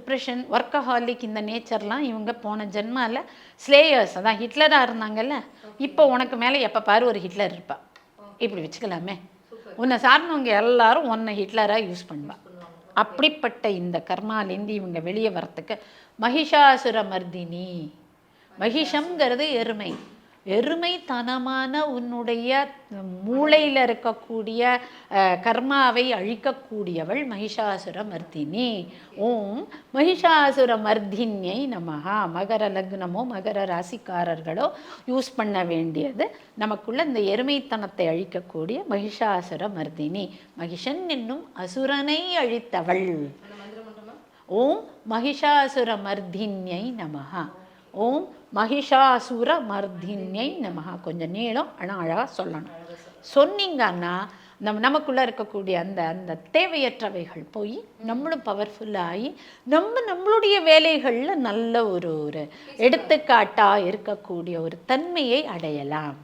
Depression, workaholic இந்த நேச்சர்லாம் இவங்க போன ஜென்மாவில் ஸ்லேயர்ஸ், அதான் ஹிட்லராக இருந்தாங்கல்ல, இப்போ உனக்கு மேலே எப்போ பாரு ஒரு ஹிட்லர் இருப்பா, இப்படி வச்சுக்கலாமே. உன்னை சார்ந்தவங்க எல்லாரும் உன்னை ஹிட்லராக யூஸ் பண்ணுவா. அப்படிப்பட்ட இந்த கர்மாலேருந்து இவங்க வெளியே வரத்துக்கு மகிஷாசுர மர்தினி. மகிஷம்ங்கிறது எருமை. எருமைத்தனமான உன்னுடைய மூளையில் இருக்கக்கூடிய கர்மாவை அழிக்கக்கூடியவள் மகிஷாசுர மர்தினி. ஓம் மகிஷாசுர மர்தினியை நமஹா. மகர லக்னமோ மகர ராசிக்காரர்களோ யூஸ் பண்ண வேண்டியது நமக்குள்ள இந்த எருமைத்தனத்தை அழிக்கக்கூடிய மகிஷாசுர மர்தினி. மகிஷன் என்னும் அசுரனை அழித்தவள். ஓம் மகிஷாசுர மர்தினியை நமஹா. ஓம் மகிஷாசுர மர்தினியை நமஹா. கொஞ்சம் நீளம், ஆனால் அழகாக சொல்லணும். சொன்னீங்கன்னா நமக்குள்ளே இருக்கக்கூடிய அந்த அந்த தேவையற்றவைகள் போய் நம்மளும் பவர்ஃபுல்லாகி நம்மளுடைய வேலைகளில் நல்ல ஒரு எடுத்துக்காட்டாக இருக்கக்கூடிய ஒரு தன்மையை அடையலாம்.